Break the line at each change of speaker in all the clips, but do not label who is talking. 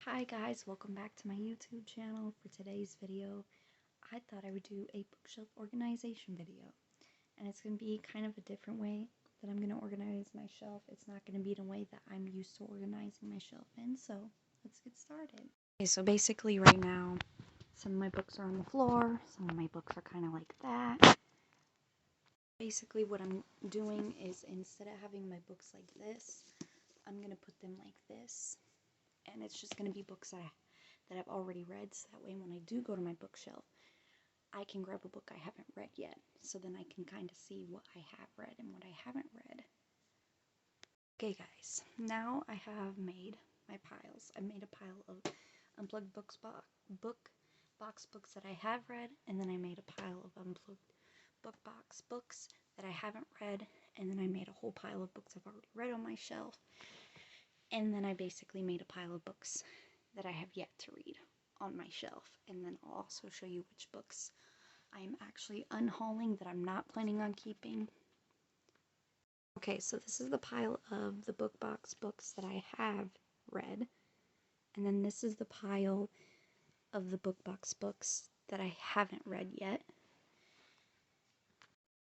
Hi guys, welcome back to my YouTube channel. For today's video, I thought I would do a bookshelf organization video. And it's going to be kind of a different way that I'm going to organize my shelf. It's not going to be the way that I'm used to organizing my shelf in, so let's get started. Okay, so basically right now, some of my books are on the floor, some of my books are kind of like that. Basically what I'm doing is instead of having my books like this, I'm going to put them like this. And it's just going to be books that I've already read, so that way when I do go to my bookshelf, I can grab a book I haven't read yet, so then I can kind of see what I have read and what I haven't read. Okay guys, now I have made my piles. I made a pile of unplugged box books that I have read, and then I made a pile of unplugged box books that I haven't read, and then I made a whole pile of books I've already read on my shelf. And then I basically made a pile of books that I have yet to read on my shelf. And then I'll also show you which books I'm actually unhauling that I'm not planning on keeping. Okay, so this is the pile of the box books that I have read. And then this is the pile of the box books that I haven't read yet.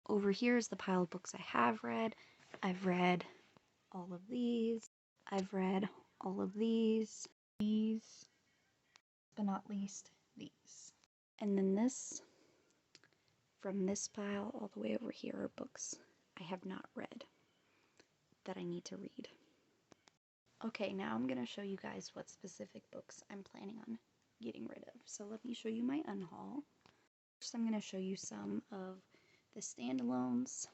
Over here is the pile of books I have read. I've read all of these. I've read all of these, but not least these. And then this, from this pile all the way over here, are books I have not read that I need to read. Okay, now I'm going to show you guys what specific books I'm planning on getting rid of. So let me show you my unhaul. First, I'm going to show you some of the standalones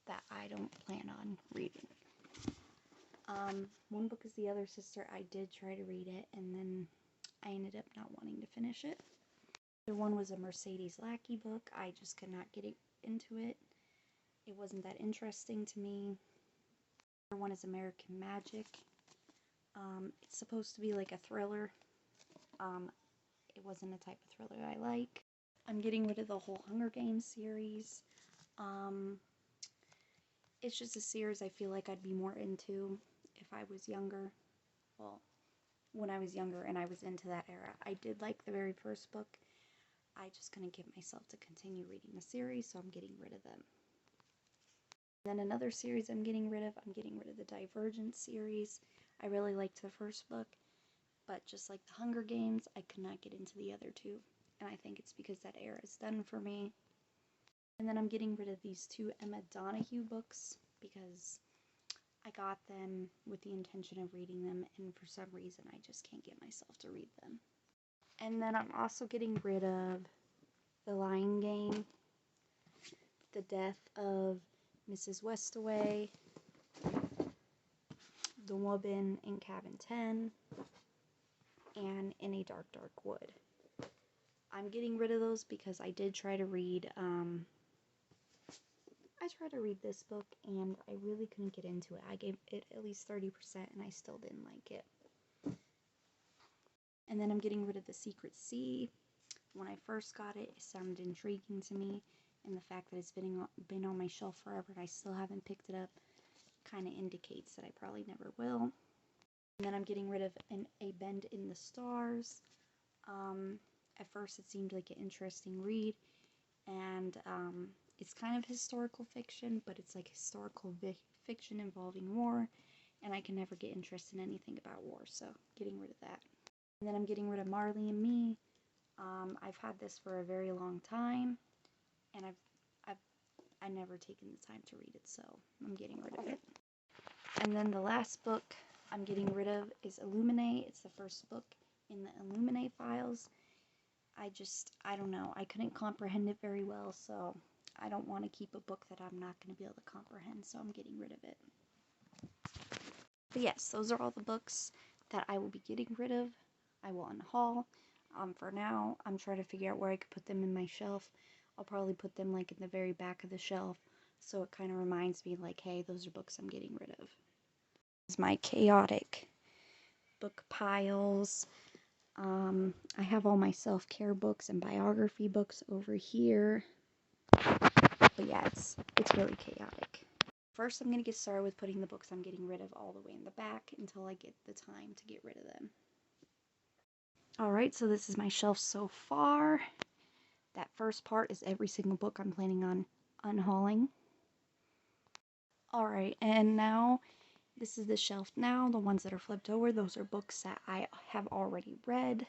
that I don't plan on reading. One book is The Other Sister. I did try to read it, and then I ended up not wanting to finish it. The other one was a Mercedes Lackey book. I just could not get into it. It wasn't that interesting to me. The other one is American Magic. It's supposed to be like a thriller. It wasn't a type of thriller I like. I'm getting rid of the whole Hunger Games series. It's just a series I feel like I'd be more into if I was younger. Well, when I was younger and I was into that era. I did like the very first book. I just couldn't get myself to continue reading the series, so I'm getting rid of them. And then another series I'm getting rid of the Divergent series. I really liked the first book, but just like the Hunger Games, I could not get into the other two. And I think it's because that era is done for me. And then I'm getting rid of these two Emma Donoghue books because I got them with the intention of reading them, and for some reason I just can't get myself to read them. And then I'm also getting rid of The Lying Game, The Death of Mrs. Westaway, The Woman in Cabin 10, and In a Dark, Dark Wood. I'm getting rid of those because I did try to read, this book, and I really couldn't get into it. I gave it at least 30%, and I still didn't like it. And then I'm getting rid of The Secret Sea. When I first got it, it sounded intriguing to me, and the fact that it's been on my shelf forever and I still haven't picked it up kind of indicates that I probably never will. And then I'm getting rid of A Bend in the Stars. At first it seemed like an interesting read, and it's kind of historical fiction, but it's like historical fiction involving war, and I can never get interested in anything about war, so getting rid of that. And then I'm getting rid of Marley and Me. I've had this for a very long time, and I've never taken the time to read it, so I'm getting rid of it. And then the last book I'm getting rid of is Illuminate. It's the first book in the Illuminate files. I don't know, I couldn't comprehend it very well, so I don't want to keep a book that I'm not going to be able to comprehend, so I'm getting rid of it. But yes, those are all the books that I will be getting rid of. I will unhaul. For now, I'm trying to figure out where I could put them in my shelf. I'll probably put them like in the very back of the shelf, so it kind of reminds me like, hey, those are books I'm getting rid of. This is my chaotic book piles. I have all my self-care books and biography books over here. But yeah, it's really chaotic. First, I'm going to get started with putting the books I'm getting rid of all the way in the back until I get the time to get rid of them. Alright, so this is my shelf so far. That first part is every single book I'm planning on unhauling. Alright, and now this is the shelf now. The ones that are flipped over, those are books that I have already read.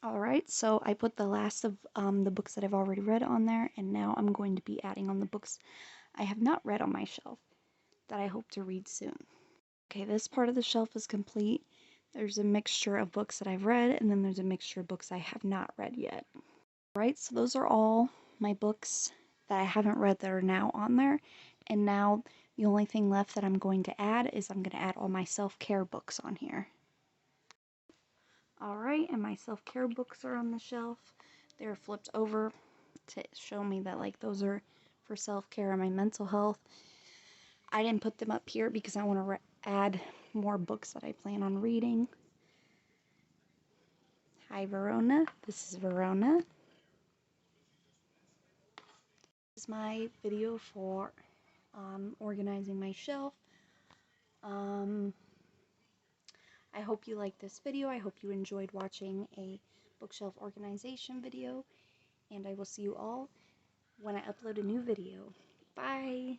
Alright, so I put the last of the books that I've already read on there, and now I'm going to be adding on the books I have not read on my shelf that I hope to read soon. Okay, this part of the shelf is complete. There's a mixture of books that I've read, and then there's a mixture of books I have not read yet. Alright, so those are all my books that I haven't read that are now on there. And now the only thing left that I'm going to add is I'm going to add all my self-care books on here. Alright, and my self-care books are on the shelf. They're flipped over to show me that like those are for self-care and my mental health. I didn't put them up here because I want to add more books that I plan on reading. Hi Verona, this is Verona. This is my video for organizing my shelf. I hope you liked this video. I hope you enjoyed watching a bookshelf organization video. And I will see you all when I upload a new video. Bye!